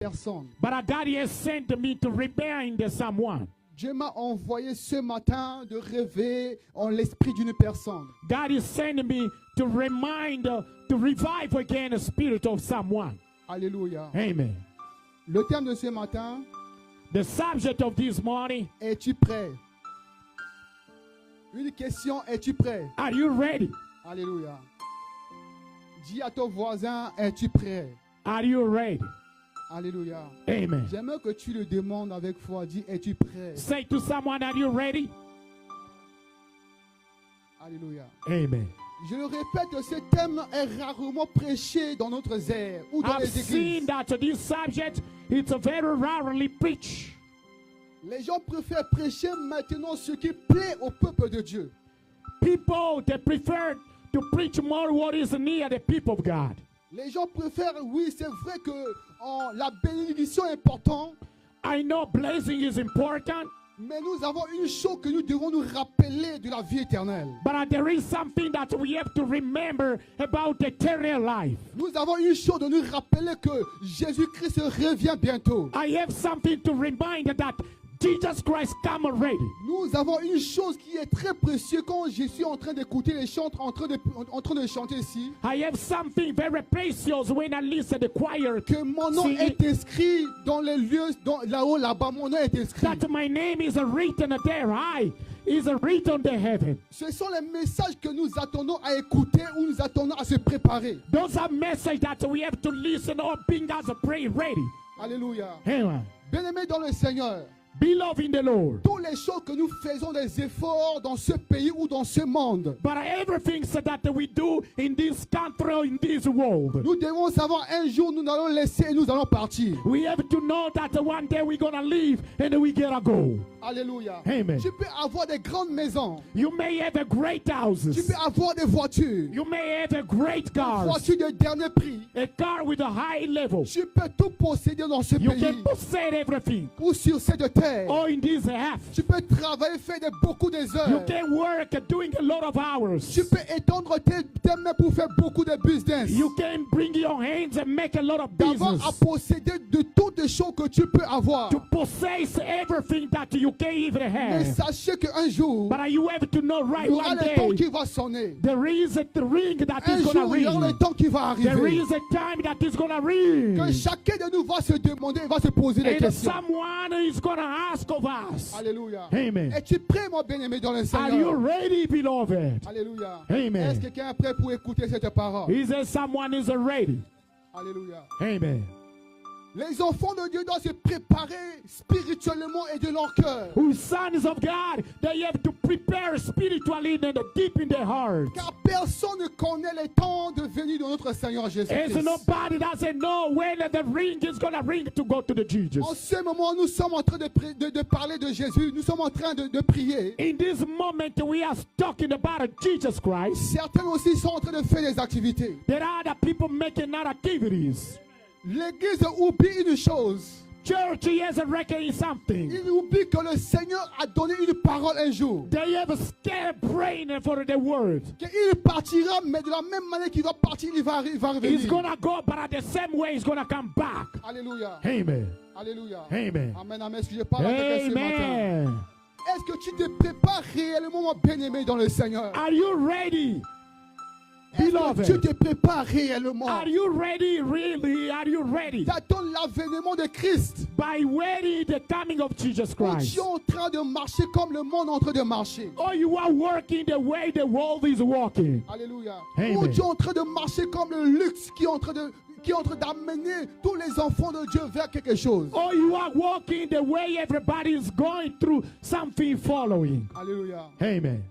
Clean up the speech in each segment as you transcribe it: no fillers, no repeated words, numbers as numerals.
personne. But God has sent me to remind someone. Dieu m'a envoyé ce matin de rêver en l'esprit d'une personne. God is sending me to remind, to revive again the spirit of someone. Alléluia. Amen. Le thème de ce matin, The subject of this morning, es-tu prêt? Une question, es-tu prêt? are you ready? Alléluia. Dis à ton voisin, es-tu prêt? Are you ready? Alléluia. Amen. J'aimerais que tu le demandes avec foi. Dis, es-tu prêt? Say to someone, are you ready? Alléluia. Amen. Je le répète, ce thème est rarement prêché dans notre aire ou dans I've les seen églises. that this subject, it's very rarely preached. Les gens préfèrent prêcher maintenant ce qui plaît au peuple de Dieu. People, they prefer to preach more what is near the people of God. Les gens préfèrent, oui, c'est vrai que la bénédiction est importante, I know blessing is important, mais nous avons une chose que nous devons nous rappeler de la vie éternelle. but there is something that we have to remember about eternal life. Nous avons une chose de nous rappeler que Jésus-Christ revient bientôt. I have something to remind that Jesus Christ come already. Nous avons une chose qui est très précieuse quand je suis en train d'écouter les chants en train de chanter ici. I have something very precious when I listen to the choir. Que mon nom est inscrit dans les lieux, là-haut, là-bas, mon nom est inscrit. That my name is written there. I is written in heaven. Ce sont les messages que nous attendons à écouter ou nous attendons à se préparer. Those are messages that we have to listen or being as a pray ready. Alléluia. Amen. Bien-aimés dans le Seigneur, Beloved in the Lord. toutes les choses que nous faisons des efforts dans ce pays ou dans ce monde, But everything that we do in this country or in this world, nous devons savoir un jour nous allons laisser et nous allons partir. we have to know that one day we're going to leave and we gotta go. Alléluia. Amen. Tu peux avoir des grandes maisons, You may have a great tu houses. peux avoir des voitures, You may have a great cars. voitures de dernier prix. A car with a high level. Tu peux tout posséder dans ce You pays can possess everything. ou sur cette terre. Or in this half. Tu peux travailler, faire beaucoup des You heures. can work doing a lot of hours. Tu peux étendre tes mains pour faire beaucoup de business. You can bring your hands and make a lot of D'avoir à business. posséder de toutes les choses que tu peux avoir. To possess everything that you can even Mais have. sachez qu'un jour, But you have to know right il y aura one le temps day. qui va sonner. There is a ring that Un is jour, gonna il y aura le ring. temps qui va There arriver. is a time that is gonna Que ring. chacun de nous va se demander, va se poser des And questions. someone is gonna ask of us. Alléluia. Amen. Es-tu prêt, mon bien-aimé, dans le Are you Seigneur? ready, beloved? Alléluia. Amen. Est-ce que quelqu'un est prêt pour écouter cette parole? Is there someone is ready? Alléluia. Amen. Les enfants de Dieu doivent se préparer spirituellement et de leur cœur. Who sons of God, they have to prepare spiritually and deep in their heart. Car personne ne connaît les temps de venir de notre Seigneur As Jésus-Christ. nobody doesn't know when the ring is gonna ring to go to the Jesus. En ce moment, nous sommes en train de parler de Jésus. Nous sommes en train de prier. In this moment, we are talking about Jesus Christ. Certains aussi sont en train de faire des activités. There are the people making other activities. L'Église oublie une chose. Church has a reckon something. Il oublie que le Seigneur a donné une parole un jour. They have a scared brain for the word. Qu'il partira, mais de la même manière qu'il va partir, il va He's revenir. gonna go, but at the same way, he's gonna come back. Alléluia. Amen. Alléluia. Amen. Amen, amen. Est-ce que je parle à quelqu'un ce matin? Amen. Est-ce que tu te prépares réellement, mon bien-aimé, dans le Seigneur? Are you ready? Est-ce que Beloved. tu te prépares réellement? Are you ready? Really? Are you ready? T'attends l'avènement de Christ. By waiting the coming of Jesus Ou Christ. tu es en train de marcher comme le monde est en train de marcher. Or you are working the way the world is walking. Alléluia. Amen. Ou tu es en train de marcher comme le luxe qui est en train d'amener tous les enfants de Dieu vers quelque chose. Or you are walking the way everybody is going through something following. Alléluia. Amen.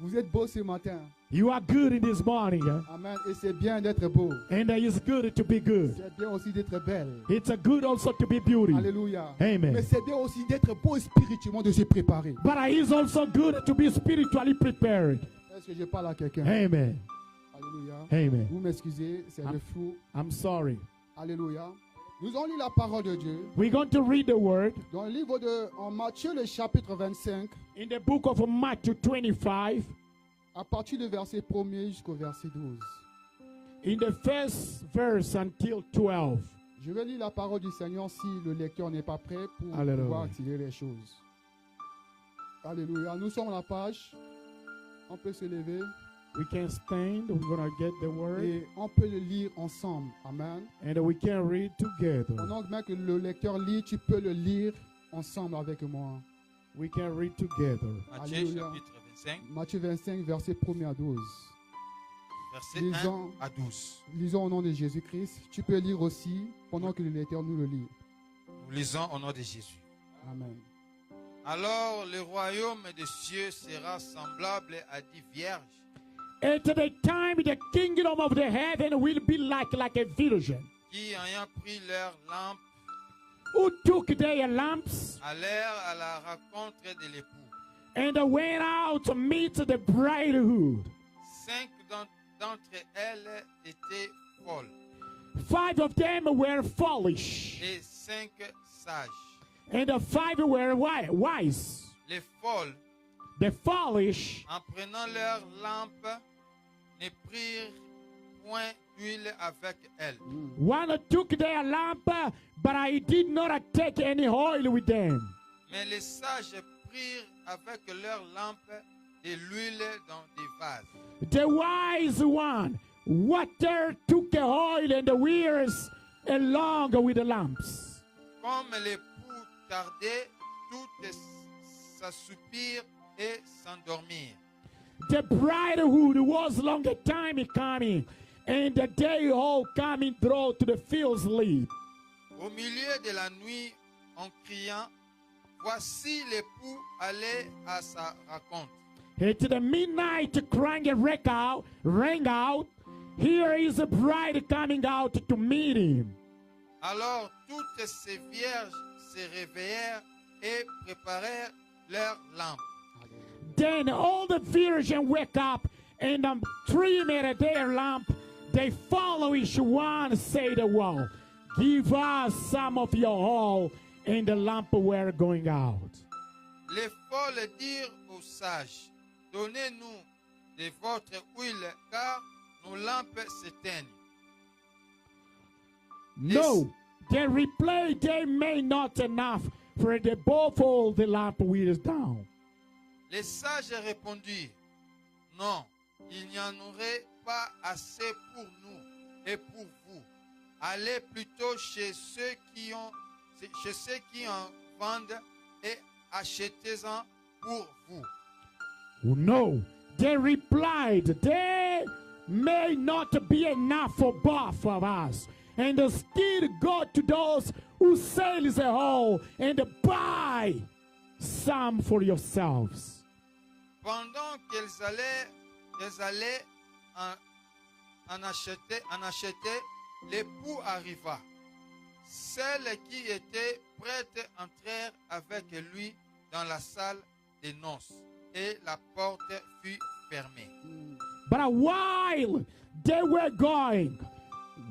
Vous êtes beau ce matin. You are good in this morning. Amen. Et c'est bien d'être beau. And it's good to be good. C'est bien aussi d'être belle. It's a good also to be beauty. Alléluia. Amen. Mais c'est bien aussi d'être beau spirituellement, de se préparer. But it's also good to be spiritually prepared. Est-ce que je parle à quelqu'un? Amen. Alléluia. Amen. Vous m'excusez, c'est le flou. I'm sorry. Alléluia. Nous allons lire la parole de Dieu. We're going to read the word Dans le livre en Matthieu, le chapitre 25, in the book of Matthew 25, à partir du verset 1er jusqu'au verset 12. in the first verse until 12. Je vais lire la parole du Seigneur si le lecteur n'est pas prêt pour Alléluia. pouvoir tirer les choses. Alléluia. Nous sommes à la page. On peut se lever We can stand. We're going to get the word. et on peut le lire ensemble. Amen. And we can read together. Pendant que le lecteur lit, tu peux le lire ensemble avec moi. We can read together. Matthieu Alléluia. chapitre 25, Matthieu 25, verset 1 à 12. verset Lisons. 1 à 12. Lisons au nom de Jésus-Christ. Tu peux lire aussi pendant que le lecteur nous le lit. Nous lisons au nom de Jésus. Amen. Alors le royaume des cieux sera semblable à 10 vierges At the time, the kingdom of the heaven will be like a virgin qui, ayant pris leurs lampes, who took their lamps allèrent à la rencontre de l'époux. and went out to meet the bridegroom. 5 d'entre elles étaient folles 5 of them were foolish, et 5 sages. and the 5 were wise. Les folles, The foolish, en prenant leurs lampes, ne prirent point d'huile avec elles. one took their lamp, but I did not take any oil with them. Mais les sages prirent avec leurs lampes de l'huile dans des vases. The wise one, water took the oil and the wears along with the lamps. Comme l'époux tardait, toutes s'assoupirent et s'endormirent. The bridehood was long time coming, and the day all coming through to the field sleep. Au milieu de la nuit, en criant, voici l'époux allait à sa rencontre. At the midnight crying rang out, here is a bride coming out to meet him. Alors toutes ces vierges se réveillèrent et préparèrent leurs lampes. Then all the virgins wake up and trimmed their lamp. They follow each one, said, well, give us some of your oil, and the lamp were going out. Les folles dirent aux sages, donnez-nous de votre huile, car nos lampes s'éteignent. No, they replied they may not enough, for the both all the lamp wheels down. Les sages répondirent, non, il n'y en aurait pas assez pour nous et pour vous. Allez plutôt chez ceux qui en vendent et achetez-en pour vous. No, they replied, they may not be enough for both of us, and still go to those who sell the whole and buy some for yourselves. Pendant qu'elles allaient en acheter, l'époux arriva. Celles qui étaient prêtes entrèrent avec lui dans la salle des noces, et la porte fut fermée. But while they were going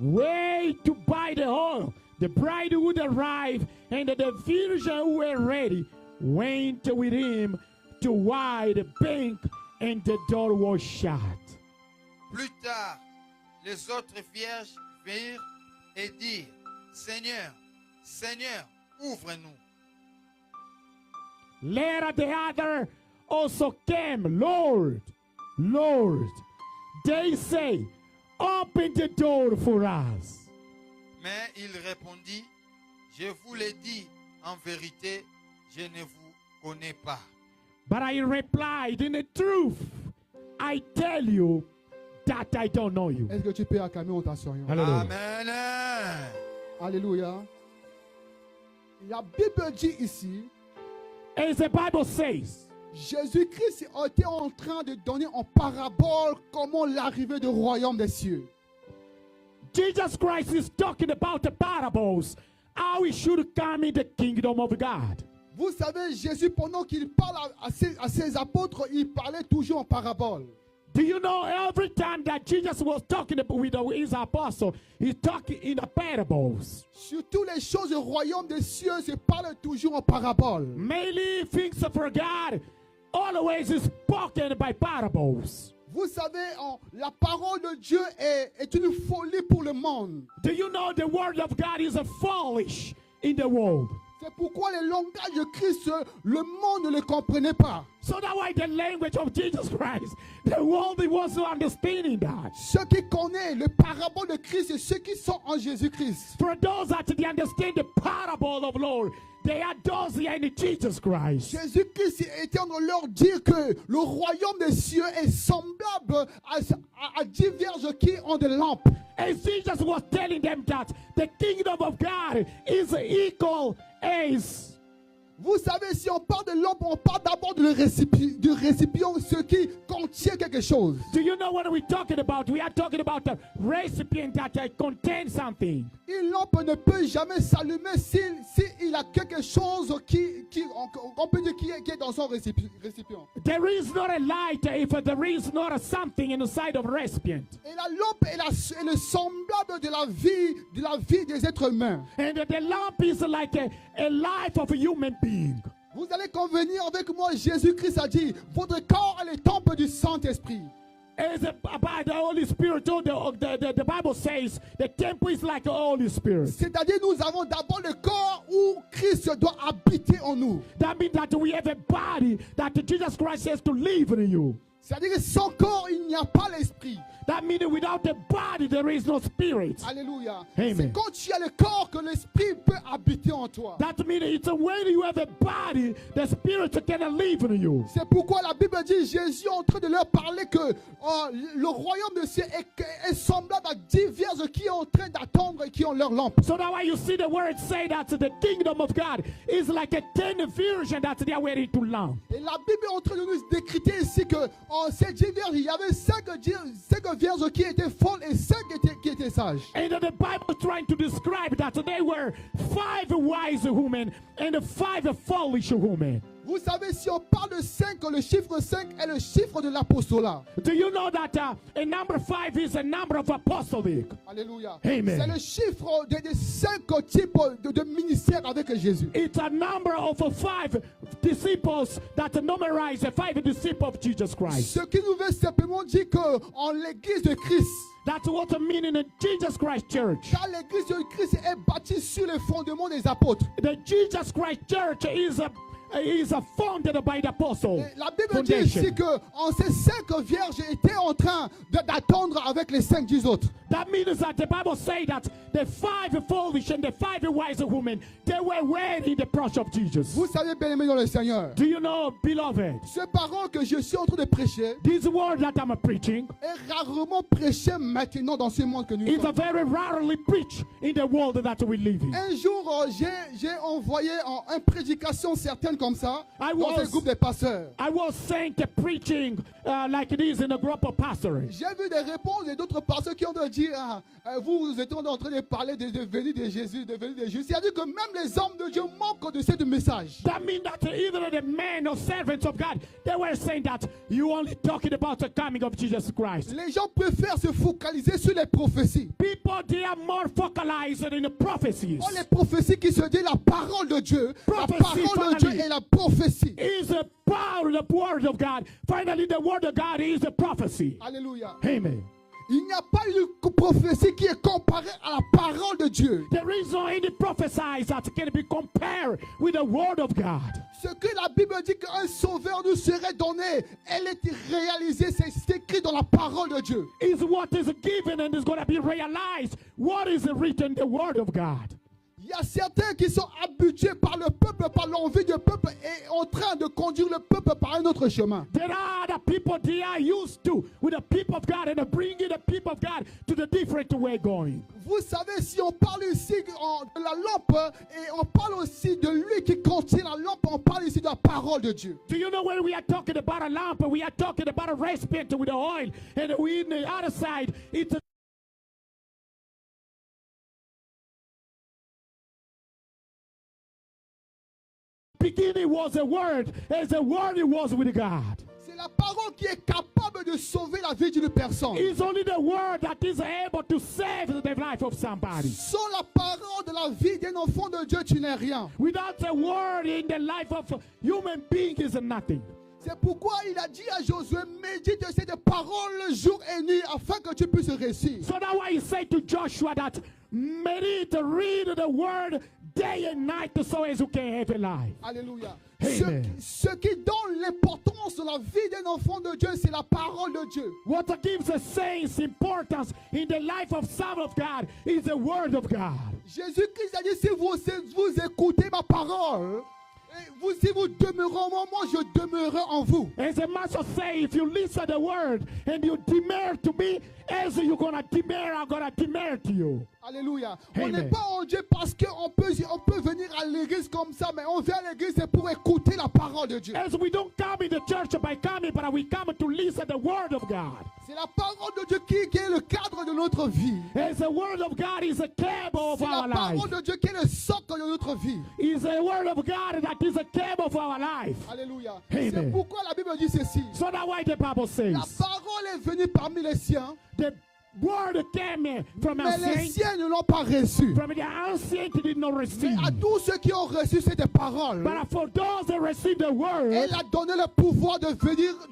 way to buy the oil, the bride would arrive, and the virgins who were ready went with him to wide the bank, and the door was shut. Plus tard, les autres vierges virent et dirent, Seigneur, Seigneur, ouvre-nous. Later the other also came, Lord, Lord. They say, open the door for us. Mais il répondit, je vous l'ai dit, en vérité, je ne vous connais pas. But I replied, in the truth, I tell you that I don't know you. Est-ce que tu peux acclamer en t'assoyant? Hallelujah. Amen. Alléluia. La Bible dit ici, As the Bible says, Jésus-Christ était en train de donner en parabole comment l'arrivée du royaume des cieux. Jesus Christ is talking about the parables, how we should come in the kingdom of God. Vous savez, Jésus, pendant qu'il parle à ses apôtres, il parlait toujours en parabole. Do you know every time that Jesus was talking with his apostle, he's talking in the parables. Sur toutes les choses du royaume des cieux, se parle toujours en parabole. Mainly things for God always is spoken by parables. Vous savez, la parole de Dieu est une folie pour le monde. Do you know the word of God is a foolish in the world? C'est pourquoi les langages de Christ, le monde ne les comprenait pas. So that's why the language of Jesus Christ, the world was not understanding that. Ceux qui connaissent le parabole de Christ et ceux qui sont en Jésus-Christ. For those that they understand the parable of Lord, they are those that are in Jesus Christ. Jésus-Christ était en train de leur dire que le royaume des cieux est semblable à 10 vierges qui ont des lampes. And Jesus was telling them that the kingdom of God is equal as. Vous savez, si on parle de lampe, on parle d'abord du récipient, ce qui contient quelque chose. Do you know what we're talking about? We are talking about the recipient that contains something. Une lampe ne peut jamais s'allumer s'il a quelque chose on peut dire qui est dans son récipient. There is not a light if there is not a something inside of a recipient. Et la lampe est le semblable de la vie des êtres humains. And the lamp is like a life of a human being. Vous allez convenir avec moi, Jésus-Christ a dit, votre corps est le temple du Saint-Esprit. As about the Holy Spirit, the Bible says the temple is like the Holy Spirit. C'est-à-dire nous avons d'abord le corps où Christ doit habiter en nous. That means that we have a body that Jesus Christ has to live in you. C'est-à-dire que sans corps, il n'y a pas l'esprit. That means without the body, there is no spirit. Alléluia. Amen. C'est quand tu as le corps que l'esprit peut habiter en toi. That means it's when you have a body, the spirit can live in you. C'est pourquoi la Bible dit, Jésus est en train de leur parler que le royaume de cieux est semblable à 10 vierges qui sont en train d'attendre et qui ont leur lampe. So that's why you see the word say that the kingdom of God is like a 10 virgin that they are waiting to lamp. Et la Bible est en train de nous décrire ici que ces 10 vierges, il y avait 5 vierges qui étaient folles et 5 qui étaient sages. And the Bible is trying to describe that they were 5 wise women and 5 foolish women. Vous savez, si on parle de 5, le chiffre 5 est le chiffre de l'apostolat. Do you know that a number 5 is a number of apostolic? Alléluia. Amen. C'est le chiffre des 5 types de ministères avec Jésus. It's a number of 5 disciples that numberize the 5 disciples of Jesus Christ. Ce qui nous veut simplement dire qu'en l'église de Christ, That's what I mean in the Jesus Christ Church. car l'église de Christ est bâtie sur les fondements des apôtres. The Jesus Christ Church is founded by the apostle. Et la Bible dit ici que ces 5 vierges étaient en train d'attendre avec les 5 10 autres. That means that the Bible says that the 5 foolish and the 5 wise women, they were waiting the approach of Jesus. Vous savez, bien-aimés dans le Seigneur, Do you know, beloved, ce parole que je suis en train de prêcher this word that I'm preaching est rarement prêché maintenant dans ce monde que nous is sommes. very rarely preached in the world that we live in. Un jour, j'ai envoyé une prédication certaine comme ça dans un groupe de pasteurs. I was saying the preaching like it is in a group of pastors. J'ai vu des réponses et d'autres pasteurs qui ont dit vous êtes en train de parler de venue de Jésus, de venue de Jésus. C'est-à-dire que même les hommes de Dieu manquent de ce message. That means that either the men or servants of God, they were saying that you only talking about the coming of Jesus Christ. Les gens préfèrent se focaliser sur les prophéties. People, they are more focalized in the prophecies. Les prophéties qui se disent la parole de Dieu. La Prophecy, parole de Dieu finally, est la prophétie. is the power of the word of God. Finally, the word of God is the prophecy. Alléluia. Amen. Il n'y a pas une prophétie qui est comparée à la parole de Dieu. There is no any prophecies that can be compared with the word of God. Ce que la Bible dit qu'un sauveur nous serait donné, elle est réalisée, c'est écrit dans la parole de Dieu. Is what is given and is going to be realized. What is written in the word of God. Il y a certains qui sont habitués par le peuple, par l'envie du peuple et en train de conduire le peuple par un autre chemin. There are the people they are used to with the people of God and bringing the people of God to the different way going. Vous savez, si on parle ici de la lampe et on parle aussi de lui qui contient la lampe, on parle ici de la parole de Dieu. Do you know when we are talking about a lamp, we are talking about a recipient with the oil, and we in the other side, it's a beginning was a word, as the word it was with God. C'est la parole qui est capable de sauver la vie d'une personne. It's only the word that is able to save the life of somebody. Sans la parole de la vie d'un enfant de Dieu, tu n'es rien. Without the word in the life of a human being is nothing. C'est pourquoi il a dit à Josué, médite cette parole jour et nuit afin que tu puisses réussir. So that's why he said to Joshua that meditate, read the word day and night so as you can have a life. Alléluia. Amen. Ce qui donne l'importance dans la vie d'un enfant de Dieu, c'est la parole de Dieu. What gives the saints importance in the life of son of God is the word of God. Jésus-Christ a dit, si vous écoutez ma parole, si vous demeurez en moi, moi je demeurerai en vous. As the master say, if you listen to the word and you demur to me, as you're gonna demur, I'm gonna demur to you. Alléluia. Amen. On n'est pas en Dieu parce qu'on peut venir à l'église comme ça, mais on vient à l'église c'est pour écouter la parole de Dieu. As we don't come in the church by coming, but we come to listen to the word of God. C'est la parole de Dieu qui est le cadre de notre vie. As the word of God is a cable of C'est our la life. parole de Dieu qui est le socle de notre vie. Is the word of God that is a cable of our life. Alléluia. Amen. C'est pourquoi la Bible dit ceci. So that's why the Bible La says parole est venue parmi les siens, the word came from mais les ancient, siens ne l'ont pas reçue. from the ancient did not Mais receive. à tous ceux qui ont reçu cette parole, But for those that received the word, elle a donné le pouvoir de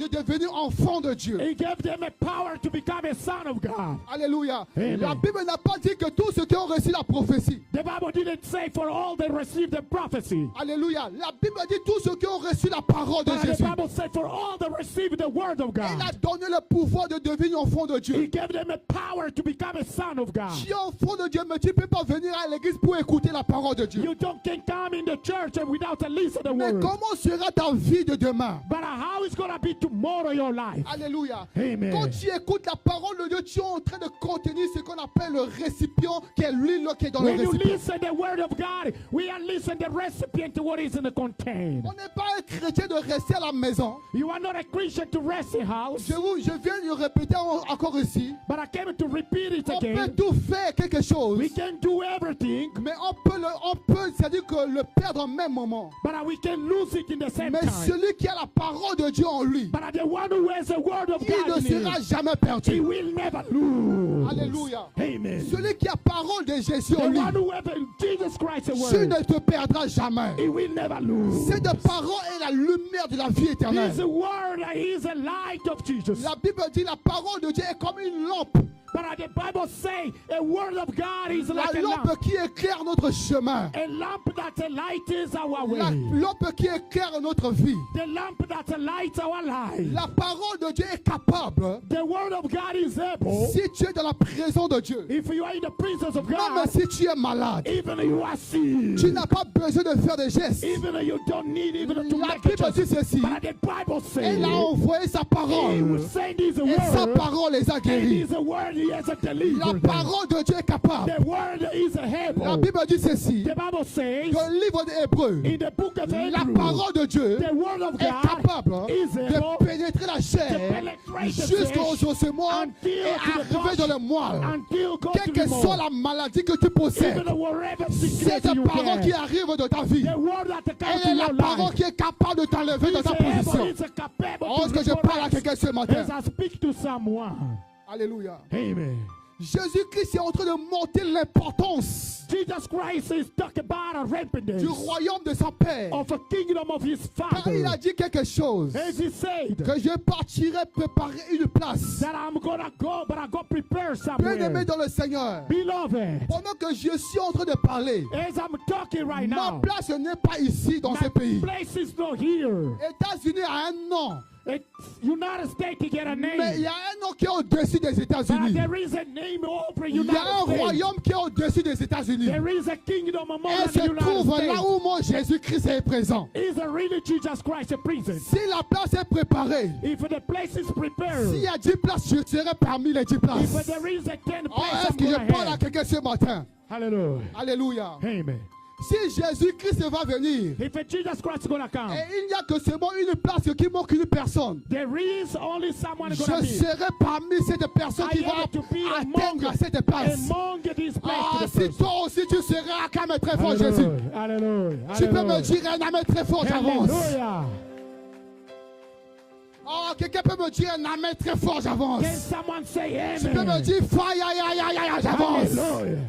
devenir enfant de Dieu. he gave them a power to become a son of God. Alléluia. Amen. La Bible n'a pas dit que tous ceux qui ont reçu la prophétie. The Bible didn't say for all that received the prophecy. Alléluia. La Bible dit tous ceux qui ont reçu la parole de But the Jésus. Bible said for all that received the word of Elle a God. donné le pouvoir de devenir enfant de He Dieu. gave them a power to become a son of God. Tu es enfant de Dieu, mais tu ne peux pas venir à l'église pour écouter la parole de Dieu. You don't can come in the church without at least the Mais word. comment sera ta vie de demain? But how is going to be tomorrow your life? Alléluia. Amen. Quand tu écoutes la parole de Dieu, tu es en train de contenir ce qu'on appelle le récipient, qui est l'huile qui est dans le When you récipient. listen the word of God, we are listening the recipient to what is in the container. On n'est pas un chrétien de rester à la maison. You are not a Christian to rest in house. Je viens de le répéter encore ici. But I came to repeat it On peut again. tout faire quelque chose, We can do everything, mais on peut, c'est-à-dire que le perdre en même moment. but we can lose it in the same Mais time. celui qui a la parole de Dieu en lui, But the one who has the word of il ne God in sera him, jamais he perdu. will never lose. Alléluia. Amen. Celui qui a parole de Jésus The en lui, one who has Jesus Christ the tu word, ne te perdras jamais. he will never lose. Cette parole est la lumière de la vie His éternelle. word is a light of Jesus. La Bible dit la parole de Dieu est comme une lampe. But the Bible say a word of God is La like a lampe lamp. qui éclaire notre chemin. A lamp that lights our La way. lampe qui éclaire notre vie. The lamp that lights our life. La parole de Dieu est capable, The word of God is able. si tu es dans la présence de Dieu, If you are in the presence of même God, si tu es malade, even you are sick, tu n'as pas besoin de faire des gestes. even you don't need even to La make a Bible dit choice. ceci. But the Bible says Elle a envoyé sa he parole. will send his Et sa word. parole les a And guéris. his word he has a La delivered. parole de Dieu est capable. The word is La able. Bible dit ceci. The Bible says Dans le livre des Hébreux, in the book of la Hebrews, parole de Dieu the word of est God capable is able de pénétrer la to chair penetrate the jusqu'aux flesh ossements until et to the arriver dans le moelle. until go Quelle to que the soit mouth. la maladie que tu possèdes, Even wherever sickness cette you parole qui can. arrive dans ta vie, The word that comes elle to est la your parole life qui est capable de t'enlever dans is ta able, position. is capable Oh, est-ce to que je parle à resurrect. quelqu'un ce matin? As I speak to someone. Alléluia. Amen. Jésus-Christ est en train de monter l'importance Jesus Christ is talking about a du repentance royaume de son Père. of a kingdom of his Car il a father. dit quelque chose, As he said, que je partirai préparer une place. that I'm gonna go, but I go prepare Bien-aimé somewhere. dans le Seigneur, Beloved, pendant que je suis en train de parler, as I'm talking right ma now, place n'est pas ici dans ce my pays. place is not here. États-Unis a un nom, It's United States to get a mais il y name. a un nom qui est au-dessus des But États-Unis. there is a name over Il y a United un States. royaume qui est au-dessus des États-Unis. There is a kingdom among Elle the se United trouve là States. où mon Jésus-Christ est présent. Is a really Jesus Christ a prison? Si la place est préparée, If the place is prepared, s'il y a 10 places, je serai parmi les 10 if places. there is a 10 Oh, place, est-ce I'm que je gonna parle à have. quelqu'un ce matin? Hallelujah. Alléluia. Amen. Si Jésus-Christ va venir, If a Jesus Christ is gonna come, et il n'y a que seulement une place qui manque une personne, there is only someone je gonna be. serai parmi cette personne qui I va have to be atteindre cette place. among this place Ah, to the si person. toi aussi tu seras quand même très fort, Jésus, Hallelujah. Hallelujah. tu peux me Hallelujah. dire un amen très fort, j'avance. Hallelujah. Oh, quelqu'un peut me dire un amen très fort, j'avance. Can someone say Tu peux me amen? dire fire, j'avance. Hallelujah.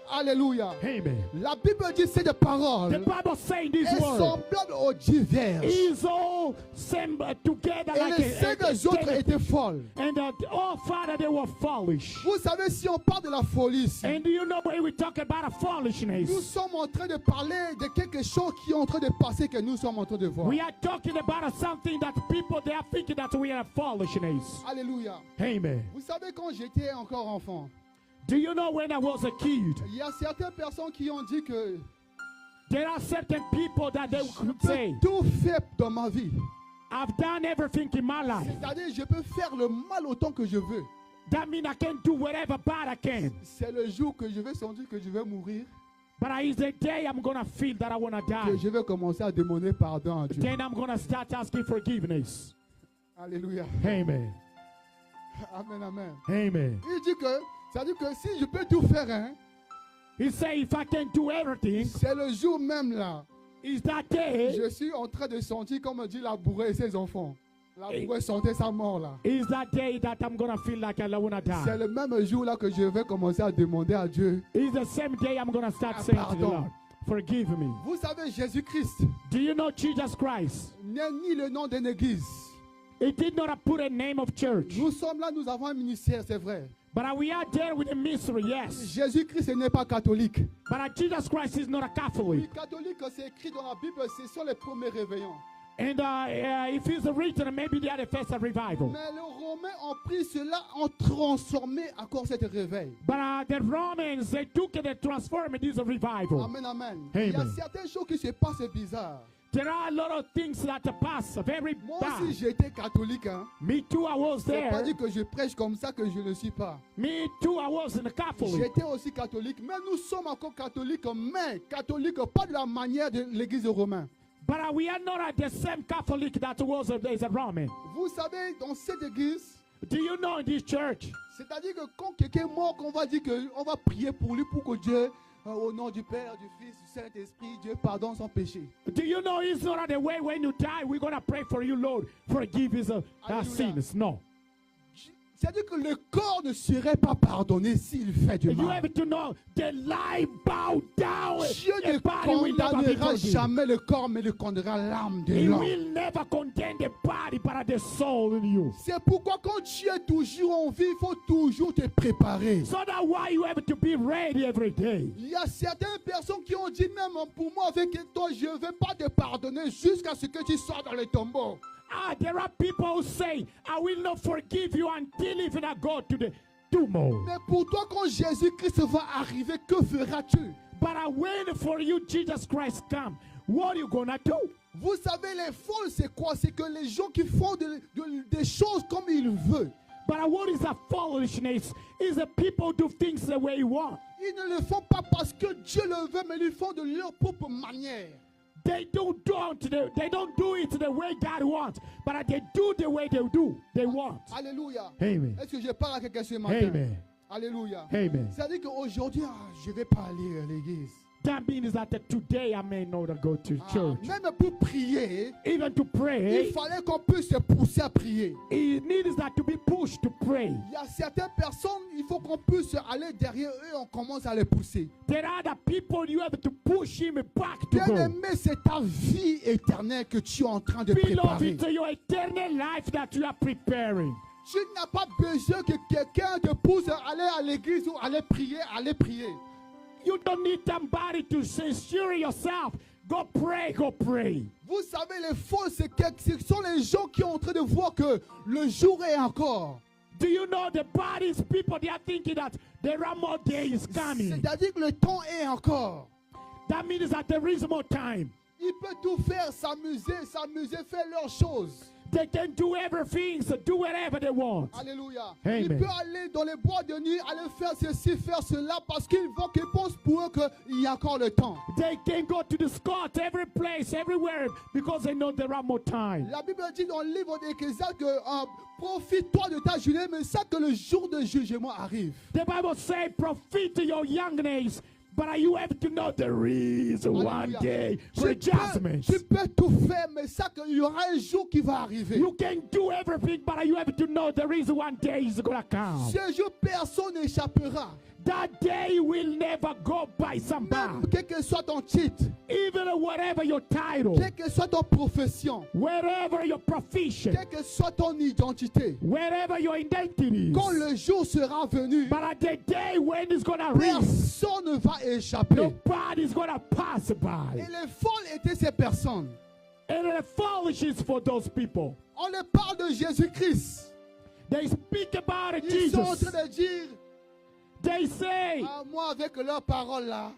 Alléluia. Amen. La Bible dit ces The paroles Bible saying this est word semblable aux 10 vierges. is all assembled together Et like les 5 autres étaient folles. and oh Father, they were foolish. Vous savez, si on parle de la folie ici, And do you know when we talk about a nous foolishness? sommes en train de parler de quelque chose qui est en train de passer que nous sommes en train de voir. We are talking about something that people they are thinking that we are foolishness. Alléluia. Amen. Vous savez, quand j'étais encore enfant, Do you know when I was a kid? il y a certaines personnes qui ont dit que There are certain people that they je could peux say, tout faire dans ma vie. I've done everything in my life. C'est-à-dire, je peux faire le mal autant que je veux. That means I can do whatever bad I can. C'est le jour que je vais sentir que je vais mourir, But it's the day I'm gonna feel that I wanna que die. je vais commencer à demander pardon à Dieu. Then I'm gonna start asking forgiveness. Alléluia. Amen. Amen, amen. Amen. Il dit que, c'est-à-dire que si je peux tout faire, hein, He say if I can do everything, c'est le jour même là. is that day, Je suis en train de sentir, comme dit la bourrée et ses enfants. La bourrée sentait sa mort là. is that day that I'm gonna feel like I wanna C'est die. le même jour là que je vais commencer à demander à Dieu. It's the same day I'm gonna start saying to the Pardon. Lord, forgive me. Vous savez, Jésus-Christ Do you know Jesus Christ? n'est ni le nom d'une église. He did not put a name of church. Nous sommes là, nous avons un ministère, c'est vrai. But we are there with a mystery, yes. Jésus-Christ n'est pas catholique. But Jesus Christ is not a Catholic. Oui, catholique, c'est écrit dans la Bible, ce sont les premiers réveillons. And if it's written, maybe they are the first revival. Mais les Romains ont pris cela, ont transformé encore cette réveil. But the Romans, they took it and transformed it into revival. Amen, amen. Amen. Il y a certaines choses qui se passent bizarres. There are a lot of things that pass very Moi bad. aussi, j'étais catholique. Hein. Me too, I was C'est pas there. dit que je prêche comme ça que je ne suis pas. Me too, I was a Catholic. J'étais aussi catholique, mais nous sommes encore catholiques, mais catholiques pas de la manière de l'église romaine. But we are not the same Catholic that was as a Roman. Vous savez, dans cette église, Do you know in this church? c'est-à-dire que quand quelqu'un est mort, qu'on va dire qu'on va prier pour lui, pour que Dieu, au nom du Père, du Fils, du Saint-Esprit, Dieu pardonne son péché. Do you know it's not the way when you die, we're going to pray for you, Lord, forgive his Hallelujah. sins. No. C'est-à-dire que le corps ne serait pas pardonné s'il fait du You mal. have to know the life bow down. Dieu ne The body will never be condamnera forgiven. jamais le corps, mais il condamnera l'âme de He l'homme. will never condemn the body, but the soul in you. C'est pourquoi quand tu es toujours en vie, il faut toujours te préparer. So that's why you have to be ready every day. Il y a certaines personnes qui ont dit même pour moi avec toi, je ne vais pas te pardonner jusqu'à ce que tu sois dans le tombeau. There are people who say, I will not forgive you until if I go to the tomb. Mais pour toi, quand Jésus-Christ va arriver, que feras-tu? But when for you Jesus Christ come, what are you gonna do? Vous savez, les folles, c'est quoi? C'est que les gens qui font des choses comme ils veulent. But what is a foolishness? Is the people do things the way you want. Ils ne le font pas parce que Dieu le veut, mais ils le font de leur propre manière. They don't do it the way God wants, but they do the way they want. Alléluia. Amen. Est-ce que je parle à quelqu'un ce matin? Amen. Alléluia. Amen. C'est-à-dire qu'aujourd'hui, je ne vais pas aller à l'église. That means that today I may not go to church. Même pour prier, Even to il pray, fallait qu'on puisse se pousser à prier. it needs that to be pushed to pray. Il y a certaines personnes, il faut qu'on puisse aller derrière eux et on commence à les pousser. There are the people you have to push him back to go. Bien-aimé, c'est ta vie éternelle que tu es en train de préparer. Beloved, it's your eternal life that you are preparing. Tu n'as pas besoin que quelqu'un te pousse à aller à l'église ou aller prier, aller prier. You don't need somebody to censure yourself. Go pray, go pray. Vous savez, les faux, ce sont les gens qui sont en train de voir que le jour est encore. Do you know the bodies, people, they are thinking that there are more days coming. C'est-à-dire que le temps est encore. That means that there is more time. Ils peuvent tout faire, s'amuser, faire leurs choses. They can do everything, so do whatever they want. Alléluia. Amen. Ils peuvent aller dans les bois de nuit, aller faire ceci, faire cela, parce qu'ils pensent pour eux qu'il y a encore le temps. They can go to the Scott, every place, everywhere, because they know there are more time. La Bible dit dans le livre d'Ecclésiaste que profite-toi de ta jeunesse, mais ça que le jour de jugement arrive. The Bible says, profit your youngness, but you have to know there is one Alléluia. day for judgment. Tu peux tout faire, mais ça qu'il y aura un jour qui va arriver. You can do everything, but you have to know there is one day is going to come. Ce jour, personne n'échappera. that day will never go by somehow. Même quel que soit ton titre, Even whatever your title, quelle que soit ton profession, wherever your profession, quelle que soit ton identité, wherever your identity quand is. le jour sera venu, But at the day when it's gonna reach, personne ne va échapper. nobody's gonna pass Et by. les folles étaient ces personnes. And the foolishness for those people. On leur parle de Jésus-Christ. They speak about Ils sont en Jesus. train de dire, They say, ah, moi avec leurs paroles là.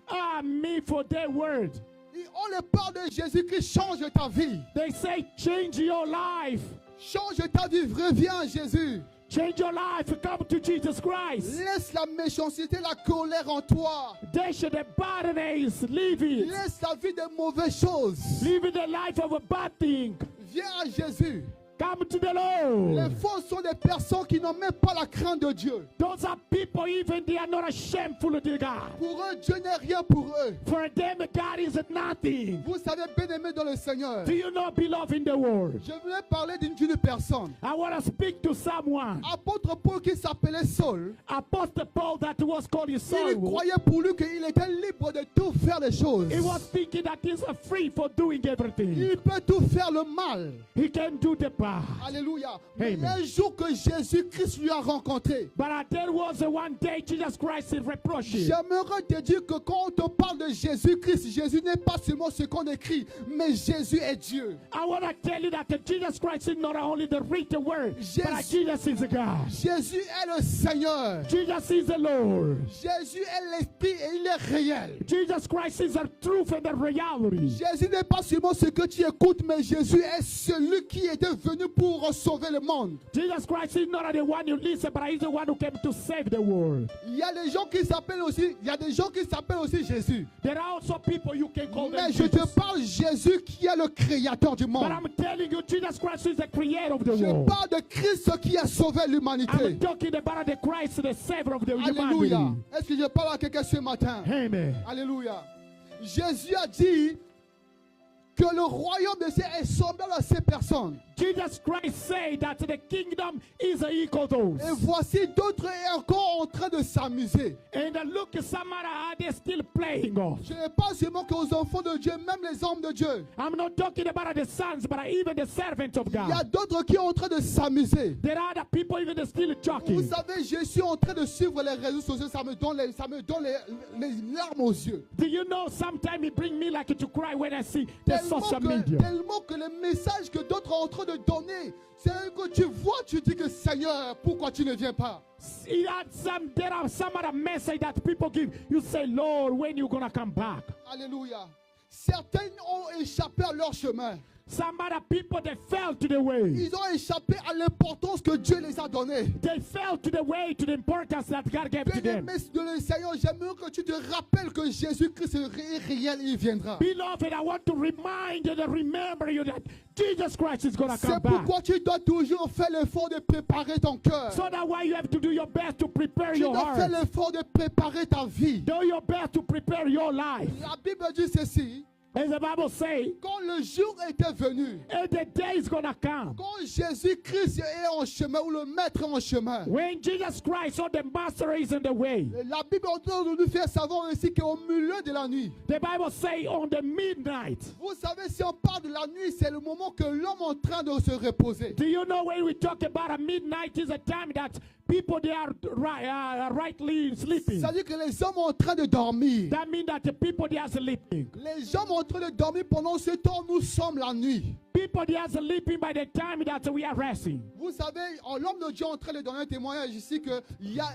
me for their word. Et on leur parle de Jésus-Christ, change ta vie. They say, change your life. Change ta vie, reviens à Jésus. Change your life. Come to Jesus Christ. Laisse la méchanceté, la colère en toi. Dash the bitterness. Leave it. Laisse la vie de mauvaises choses. Live the life of a bad thing. Viens à Jésus. Come to the Les Lord. faux sont des personnes qui n'ont même pas la crainte de Dieu. Those are people, even they are not shameful of God. Pour eux, Dieu n'est rien pour eux. For them, God is nothing. Vous savez, bien-aimés dans le Seigneur, Do you know, beloved in the world? je voulais parler d'une personne. I want to speak to someone. Apôtre Paul qui s'appelait Saul, Apostle Paul, that was called his il Saul. croyait pour lui qu'il était libre de tout faire les choses. He was thinking that he's free for doing everything. Il peut tout faire le mal. He can do the bad. Alléluia. Mais Amen. un jour que Jésus-Christ lui a rencontré, But there was one day Jesus Christ reproached him. j'aimerais te dire que quand on te parle de Jésus-Christ, Jésus n'est pas seulement ce qu'on écrit, mais Jésus est Dieu. I want to tell you that Jesus Christ is not only the written word, but Yes. Jesus is God. Jésus est le Seigneur. Jesus is the Lord. Jésus est l'Esprit et il est réel. Jesus Christ is the truth and the reality. Jésus n'est pas seulement ce que tu écoutes, mais Jésus est celui qui était venu pour sauver le monde. Jesus Christ is not the one you listen, but he's the one who came to save the world. Il y a des gens qui s'appellent aussi, Jésus. There are also people you can call them Mais je te Jesus. parle Jésus qui est le créateur du But monde. I'm telling you, Jesus Christ is the creator of the Je world. parle de Christ qui a sauvé l'humanité. I'm talking about the Christ, the Savior of the Alléluia. humanity. Est-ce que je parle à quelqu'un ce matin? Amen. Alléluia. Jésus a dit que le royaume de Dieu est semblable à ces personnes. Jesus Christ said that the kingdom is equal to Et those. voici d'autres encore en train de s'amuser. And look, some are still playing off. Je ne parle seulement qu'aux enfants de Dieu, même les hommes de Dieu. I'm not talking about the sons, but even the servants of Il y a God. d'autres qui sont en train de s'amuser. There are the people even still Vous joking. savez, je suis en train de suivre les réseaux sociaux, ça me donne les larmes aux yeux. Do you know sometimes it brings me like to cry when I see the social media. Tellement que les messages que d'autres sont en train de donner, c'est que tu vois, tu dis que Seigneur, pourquoi tu ne viens pas? There are some other message that people give. You say, Lord, when you gonna come back? Alléluia. Certains ont échappé à leur chemin. Some other people, they fell to the way. Ils ont échappé à l'importance que Dieu les a donnée. They fell to the way, to the importance that God gave to them. Bien-aimé de le Seigneur, j'aimerais que tu te rappelles que Jésus-Christ est réel et il viendra. Beloved, I want to remind you and remember you that Jesus Christ is going to C'est come back. pourquoi tu dois toujours faire l'effort de préparer ton cœur. So that's why you have to do your best to prepare Tu your dois faire heart. l'effort de préparer ta vie. Do your best to prepare your life. La Bible dit ceci. As the Bible says, Quand le jour était venu, and the day is going to come. quand Jésus-Christ est en chemin ou le maître est en chemin, When Jesus Christ or the Master is in the way. la Bible est en train de nous faire savoir aussi qu'au milieu de la nuit, The Bible says on the midnight. vous savez, si on parle de la nuit, c'est le moment que l'homme est en train de se reposer. Do you know when we talk about a midnight is a time that people they are rightly sleeping? C'est-à-dire que les hommes sont en train de dormir. That means that the people they are sleeping. Les hommes sont en train de dormir pendant ce temps, nous sommes la nuit. People they are sleeping by the time that we are resting. Vous savez, l'homme de Dieu est en train de donner un témoignage ici qu'il y a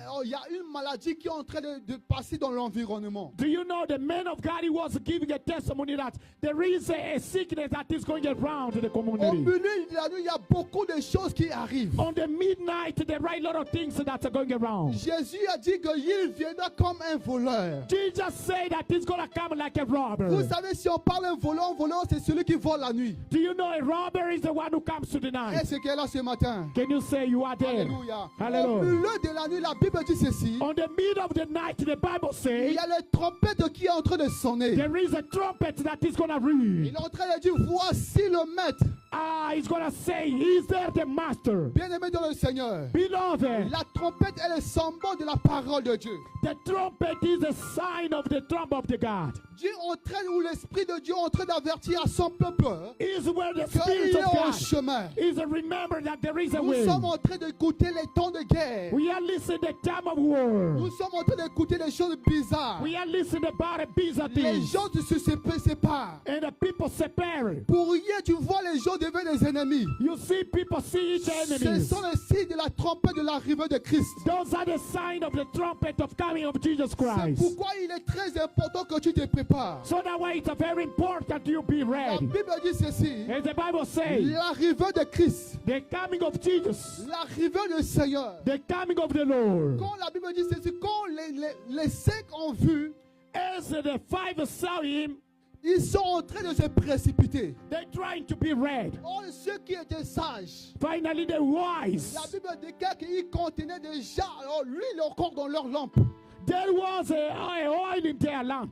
une maladie qui est en train de passer dans l'environnement. Do you know the man of God, he was giving a testimony that there is a sickness that is going around the Au community. milieu de la nuit, il y a beaucoup de choses qui arrivent. On the midnight, there are a lot of things that are going around. Jésus a dit qu'il viendra comme un voleur. Jesus said that he's going to come like a robber. Vous savez, si on parle un voleur c'est celui qui vole la nuit. Do you know a robber is the one who comes to the night? Est-ce qu'elle est là ce matin? Can you say you are there? Alléluia. Au Hallelujah. milieu de la nuit, la Bible dit ceci. On the middle of the night, the Bible Il says y a les trompettes qui est en train de sonner. there is a trumpet that is going to Il read. est en train de dire, voici le maître. He's gonna say, He's there, the master. Bien-aimé dans le Seigneur, Beloved, la trompette est le symbole de la parole de Dieu. the trumpet is a sign of the trump of the God. Dieu entraîne, ou l'Esprit de Dieu est en train d'avertir à son peuple Is where the qu'il Spirit est of en God chemin. is. Remember that there is a Nous way. sommes en train d'écouter les temps de guerre. We are listening to the time of war. Nous sommes en train d'écouter des choses bizarres. We are listening about a bizarre Les things. gens se séparent. And the people separate. Pour rien, tu vois les gens devenir des ennemis. You see people see each Ce enemies. sont les signes de la trompette de l'arrivée de Christ. Those are the sign of the trumpet of coming of Jesus C'est Christ. pourquoi il est très important que tu te prépares. So that way it's very important you be La ready. Bible dit ceci. As the Bible says, L'arrivée de Christ, the coming of Jesus, l'arrivée du Seigneur. the coming of the Lord. Quand la Bible dit ceci, quand les 5 ont vu, As the five saw him, ils sont en train de se précipiter. they're trying to be ready. Or, ceux qui étaient sages, Finally, the wise. la Bible déclare qu'ils contenaient déjà l'huile encore dans leur lampe. There was a oil in their lamp,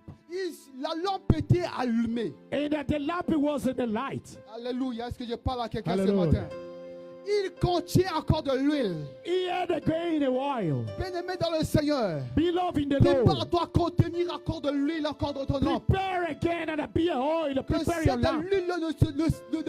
La lampe était allumée. and that the lamp was in the light. Alléluia. Est-ce que je parle à quelqu'un ce Alléluia. matin? Il contient encore de l'huile. He had again the oil. Bien-aimé dans le Seigneur, Beloved in the Lord, prépare-toi à contenir encore de l'huile encore dans ton lampe. prepare again and be a oil. Que Prepare your cette lamp. huile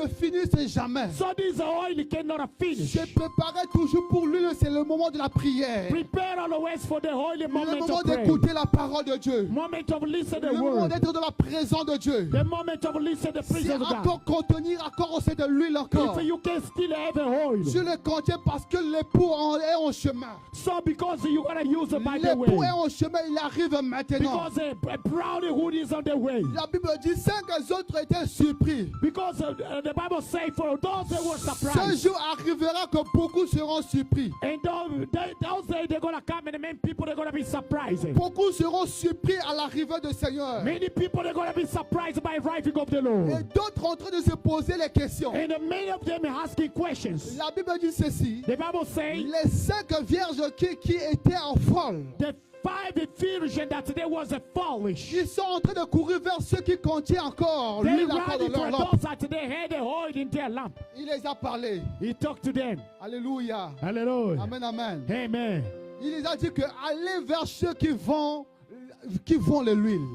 ne finisse jamais. So this oil cannot finish. Se préparer toujours pour l'huile, c'est le moment de la prière. Prepare always for the holy Le moment moment of prayer. d'écouter la parole de Dieu. Moment of listen to Le the moment word. d'être dans la présence de Dieu. The moment of listen to the C'est presence of God. encore contenir encore cette huile encore. If you can still have a oil. Je le contiens parce que l'époux est en chemin. So because you're going to use it by the L'époux way. est en chemin, il arrive maintenant. Because a brotherhood is on the way. La Bible dit 5 autres étaient surpris. Because the Bible says for those that were Ce surprised. jour arrivera que beaucoup seront surpris. And those days they're going to come and many people they're going to be surprised. Beaucoup seront surpris à l'arrivée du Seigneur. Many people are going to be surprised by arriving of the Et Lord. d'autres en train de se poser les questions. And many of them are asking questions. La Bible dit ceci. The Bible says Les 5 vierges qui étaient en folle, the five virgins that there was a foolish. ils sont en train de courir vers ceux qui contiennent encore They l'huile encore dans ran leur for lampe. those that they had the oil in their lamp. Il les a parlé. He talked to them. Alléluia. Hallelujah. Amen, amen. Amen. Il les a dit que allez vers ceux qui vendent de l'huile.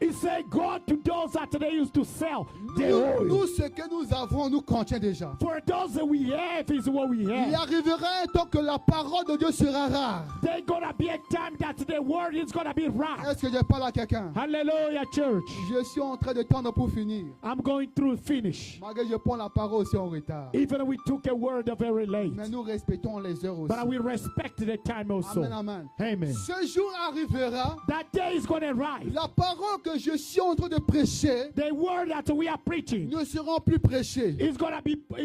He said, go to those that they used to sell the Nous, oil. ce que nous avons, nous contient déjà. For those that we have is what we Il have. arrivera un temps que la parole de Dieu sera rare. There's gonna be a time that the word is gonna be right. Est-ce que je parle à quelqu'un? Hallelujah, church. Je suis en train de tendre pour finir. I'm going through finish. Malgré que je prends la parole aussi en retard. Even we took a word very late. Mais nous respectons les heures aussi. But we respect the time also. Amen, amen. Amen. Ce jour arrivera. That day is gonna rise. La parole que je suis en train de prêcher The word that we are preaching ne sera plus prêchée. is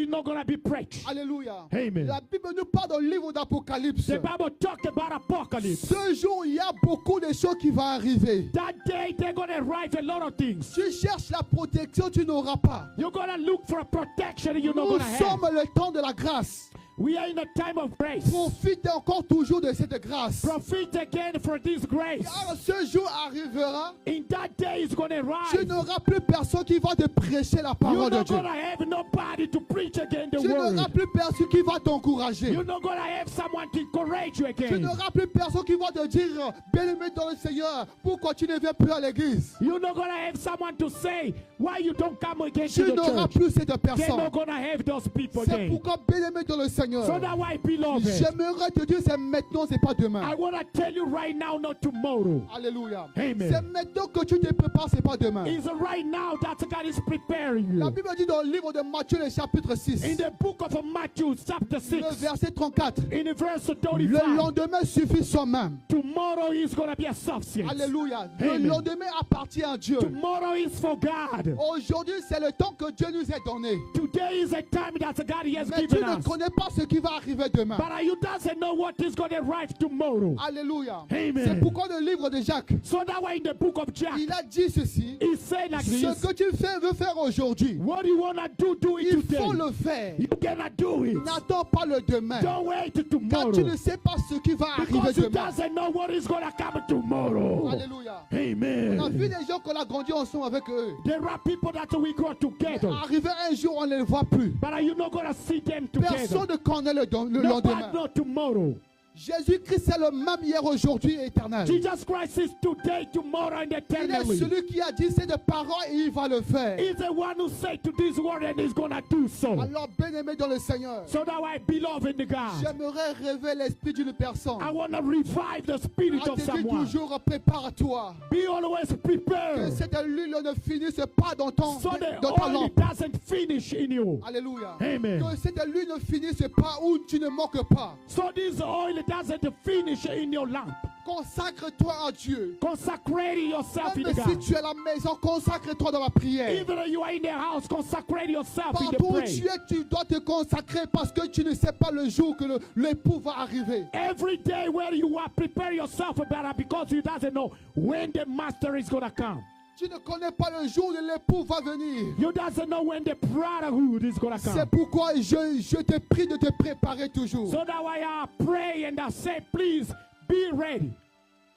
not gonna be preached. Alléluia. Amen. La Bible nous parle dans le livre d'Apocalypse. The Bible talk about apocalypse. Ce jour, il y a beaucoup de choses qui vont arriver. That day they're gonna rise a lot of things. Tu cherches la protection, tu n'auras pas. You're gonna look for a protection you're not Nous gonna have. sommes le temps de la grâce. We are in a time of grace. Profite encore toujours de cette grâce. Profit again for this grace. Alors ce jour arrivera, In that day is gonna tu rise. n'auras plus personne qui va te prêcher la You're parole de not Dieu. gonna have nobody to preach again the Tu n'auras word. plus personne qui va t'encourager. You're not gonna have someone to encourage you Tu again. n'auras plus personne qui va te dire, bien-aimé dans le Seigneur, pourquoi tu ne viens plus à l'église? You're not gonna have someone to say why you don't come again to Tu the n'auras church. plus cette They're personne. not gonna have those people C'est again. pourquoi, bien-aimé dans le Seigneur, So that why, beloved, j'aimerais te dire, c'est maintenant, c'est pas demain. I wanna tell you right now, not tomorrow. Alléluia. Amen. C'est maintenant que tu te prépares, c'est pas demain. It's right now that God is preparing La you. Bible dit dans le livre de Matthieu, le chapitre 6, In the book of Matthew, chapter le 6, verset 34, in verse le 35, lendemain suffit soi-même. tomorrow is gonna be a substance. Alléluia. Le Amen. lendemain appartient à Dieu. Tomorrow is for God. Aujourd'hui, c'est le temps que Dieu nous a donné. Today is a time that God has Mais tu given ne us. connais pas ce qui va arriver demain. But you doesn't know what is going to arrive tomorrow. Alléluia. Amen. C'est pourquoi le livre de Jacques, So that way in the book of Jack, il a dit ceci. he said like Ce this, que tu veux faire aujourd'hui, what you want to do it il today. faut le faire. You cannot do it. N'attends pas le demain. Don't wait till Car tu ne tomorrow. sais pas ce qui va arriver Because you demain. doesn't know what is going to come tomorrow. Alléluia. On a vu Amen. des gens qu'on a grandi ensemble avec eux. There are people that we grow together. Arrivé un jour, on ne les voit plus. But you're not going to see them Personne together. ne connaît le Nobody lendemain. know tomorrow. Jésus-Christ est le même hier, aujourd'hui et éternel. Jesus Christ is today, tomorrow, and Il est eternally. celui qui a dit ces deux paroles et il va le faire. He's the one who said to this world and he's going to do so. Alors, bien-aimé dans le Seigneur, So now I belong in the God. j'aimerais rêver l'esprit d'une personne. I want to revive the spirit On of te dit someone. toujours, prépare-toi. Be always Que prepared. cette huile ne finisse pas dans ta So the oil lampe. doesn't finish in you. Alléluia. Amen. Que cette huile ne finisse pas où tu ne manques pas. So this oil doesn't finish in your lamp. Consacre-toi à Dieu. Consecrate yourself in Même the si God. tu es à la maison, consacre-toi dans la prière. Even though you are in the house, consecrate yourself in the Partout où prayer. tu es, tu dois te consacrer parce que tu ne sais pas le jour que l'époux va arriver. Every day where you are, prepare yourself better because you doesn't know when the master is going to come. Tu ne connais pas le jour où l'époux va venir. You doesn't know when the brotherhood is going to C'est come. pourquoi je te prie de te préparer toujours. So that way I pray and I say, please be ready.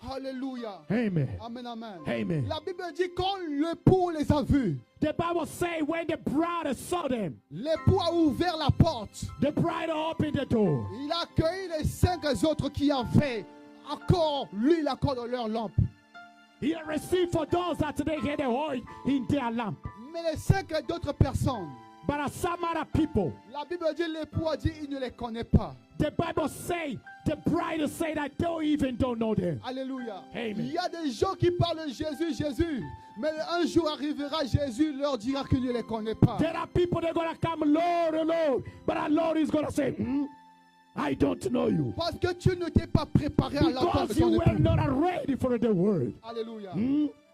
Alléluia. Amen. Amen, amen. Amen. La Bible dit quand l'époux les a vus, The Bible say when the brother saw them, l'époux a ouvert la porte. the bride opened the door. Il a accueilli les 5 autres qui avaient encore l'huile encore dans leur lampe. He received for those that they had the oil in their lamp. Mais les 5 d'autres personnes, But some other people, la Bible dit l'époux a dit il ne les connaît pas. the Bible say, the bride say that they even don't know them. Alléluia. Amen. Il y a des gens qui parlent de Jésus, Jésus. Mais un jour arrivera, Jésus leur dira qu'il ne les connaît pas. There are people that are going to come, Lord, Lord. But our Lord is going to say, I don't know you. Parce que tu ne t'es pas préparé à l'entendre de Because you ton were époux. not ready for the word. Alléluia.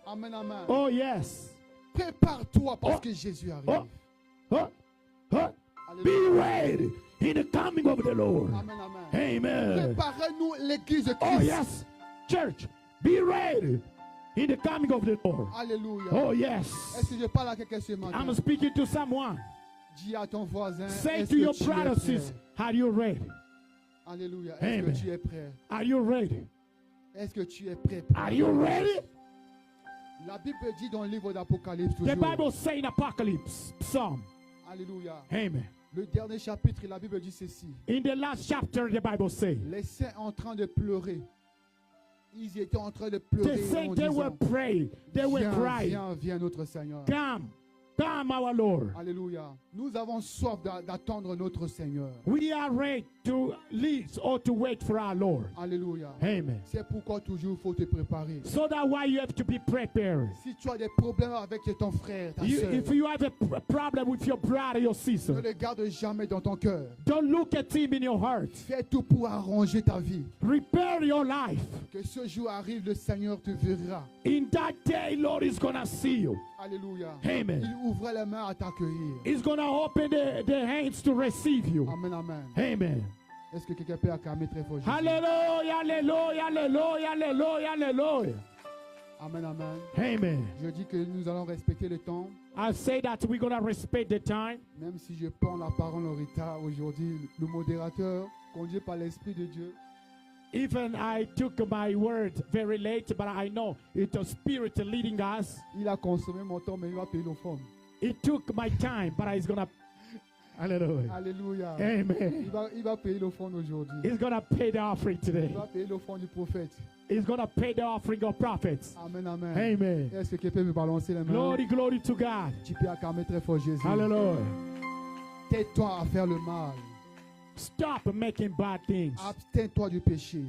Amen, amen. Oh, yes. Prépare-toi parce Oh. que Jésus arrive. Oh, oh, oh. Be Alléluia. ready in the coming of the Lord. Amen, amen. Amen. Préparez-nous l'église de Oh, Christ. yes. Church, be ready in the coming of the Lord. Alléluia. Oh, yes. Est-ce que je parle à quelqu'un ce matin? I'm speaking to someone. Dis à ton voisin, Say est-ce to que your tu es brother, prêt? sis, are you ready? Alléluia. Est-ce Amen. que tu es prêt? Are you ready? Est-ce que tu es prêt? Are you ready? La Bible dit dans le livre d'Apocalypse The toujours. Bible say in Apocalypse, Psalm. Alléluia. Amen. Le dernier chapitre, la Bible dit ceci. In the last chapter, the Bible say, Les saints en train de pleurer. Ils étaient en train de pleurer they say en they were disant, praying, they were viens, crying. viens, viens notre Seigneur. Come, come, our Lord. Alléluia. Nous avons soif d'attendre notre Seigneur. We are ready to lead or to wait for our Lord. Alléluia. Amen. C'est pourquoi toujours il faut te préparer. So that why you have to be prepared. Si tu as des problèmes avec ton frère, ta sœur, If you have a problem with your brother, your ne sister, le garde jamais dans ton cœur. don't look at him in your heart. Fais tout pour arranger ta vie. Prepare your life. Que ce jour arrive, le Seigneur te verra. In that day, Lord is gonna see you. Alléluia. Amen. Il ouvre les mains à t'accueillir. He's gonna open the hands to receive you. Amen, amen. Amen. Est-ce que quelqu'un peut acclamer très fort Jésus? Hallelujah, hallelujah, hallelujah, hallelujah, hallelujah. Amen, amen. Amen. Je dis que nous allons respecter le temps, I say that we're gonna respect the time. même si je prends la parole en retard aujourd'hui. Le modérateur, conduit par l'Esprit de Dieu, Even I took my word very late, but I know it's a spirit leading us. il a consommé mon temps, mais il va payer l'offrande. It took my time, but he's gonna. Hallelujah. Alléluia. Amen. Il va payer l'offrande aujourd'hui. He's gonna pay the offering today. Il va payer l'offrande du prophète. He's gonna pay the offering of prophets. Amen, amen. Amen. Est-ce que quelqu'un peut me balancer les mains? Glory, glory to God. Tu peux acclamer très fort Jésus. Hallelujah. Tais-toi à faire le mal. Stop making bad things. Abstiens-toi du péché.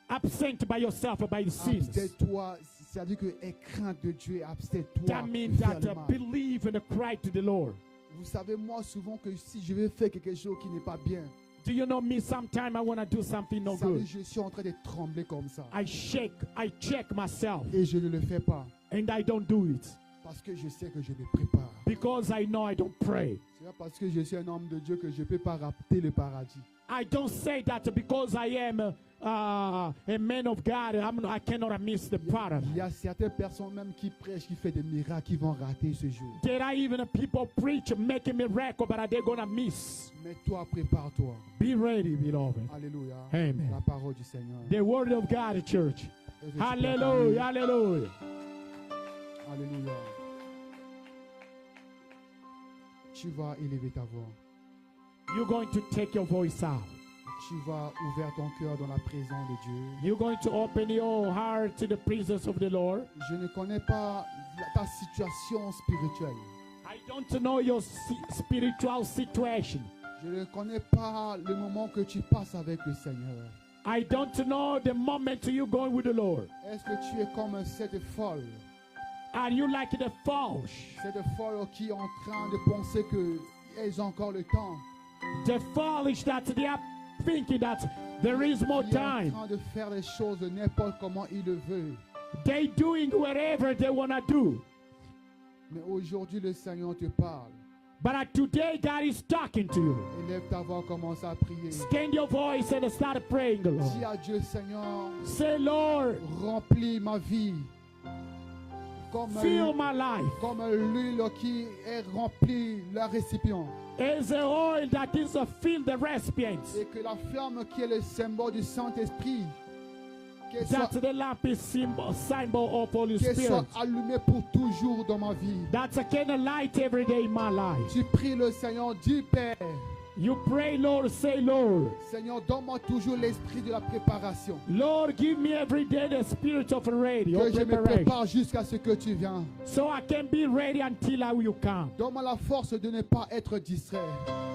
Absent by yourself by the sins. Abstiens-toi, c'est-à-dire que aie crainte de Dieu, abstiens-toi. That means de faire that le mal. believe and cry to the Lord. Vous savez, moi, souvent, que si je vais faire quelque chose qui n'est pas bien, Do you know me? Sometime I want to do something no ça veut good. dire que je suis en train de trembler comme ça. I check myself, Et je ne le fais pas. and I don't do it parce que je sais que je me prépare. Because I know I don't pray. C'est pas parce que je suis un homme de Dieu que je ne peux pas rater le paradis. I don't say that because I am a man of God. I cannot miss the paradise. Il y a certaines personnes même qui prêchent, qui font des miracles, qui vont rater ce jour. There are even people preach, make a miracle, but they're going to miss. Mais toi, prépare-toi. Be ready, beloved. Alléluia. Amen. La parole du Seigneur. The word of God, church. Est-ce que tu peux Hallelujah, acclamer? hallelujah. Alléluia. Tu vas élever ta voix. You're going to take your voice out. Tu vas ouvrir ton cœur dans la présence de Dieu. You're going to open your heart to the presence of the Lord. Je ne connais pas ta situation spirituelle. I don't know your spiritual situation. Je ne connais pas le moment que tu passes avec le Seigneur. I don't know the moment you're going with the Lord. Est-ce que tu es comme cette folle? Are you like the false? Cette folle qui est en train de penser qu'elles ont encore le temps. The foolish that they are thinking that there is more Qui est en time. train de faire les choses n'importe comment il le veut. They doing whatever they want to do. Mais aujourd'hui, le Seigneur te parle. But today God is talking to you. Élève ta voix, commence à prier. Stand your voice and start praying, Dis Lord. à Dieu, Seigneur, Say, Lord, remplis ma vie. fill my life Comme l'huile qui est remplie le récipient. as the oil that is fill the recipients. Et que la flamme qui est le symbole du Saint-Esprit, qu'elle That soit, the lamp is symbol of Holy qu'elle Spirit. soit allumée pour toujours dans ma vie. That's a kind of light every day in my life. Tu pries le Seigneur, dis Père, You pray, Lord, say, Lord. Seigneur, donne-moi toujours l'esprit de la préparation. Lord, give me every day the spirit of ready, Que of je me preparation. prépare jusqu'à ce que tu viens. So I can be ready until you come. Donne-moi la force de ne pas être distrait.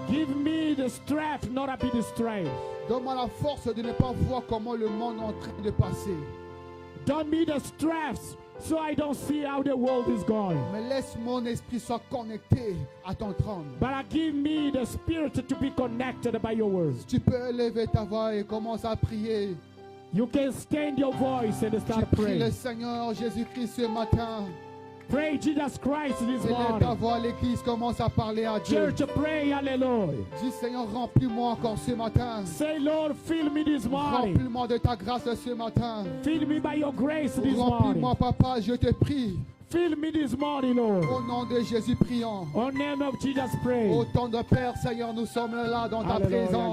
Give me the strength not to be distracted. Donne-moi la force de ne pas voir comment le monde est en train de passer. Don't me the strength so I don't see how the world is going. Mais laisse mon esprit soit connecté à ton trône. But give me the spirit to be connected by your words. Tu peux élever ta voix et commence à prier. You can stand your voice and Tu start pries le praying. Seigneur Jésus-Christ ce matin. Pray Jesus Christ this Élève ta morning. voix à l'église, commence à parler à Dieu. Church, pray, hallelujah. Dis Seigneur, remplis-moi encore ce matin. Say, Lord, fill me this morning. Remplis-moi de ta grâce ce matin. Fill me by your grace this morning. Remplis-moi, Papa, je te prie. Fill me this morning, Lord. Au nom de Jésus, prions. In the name of Jesus, pray. Au temps de Père, Seigneur, nous sommes là dans ta Alléluia. présence.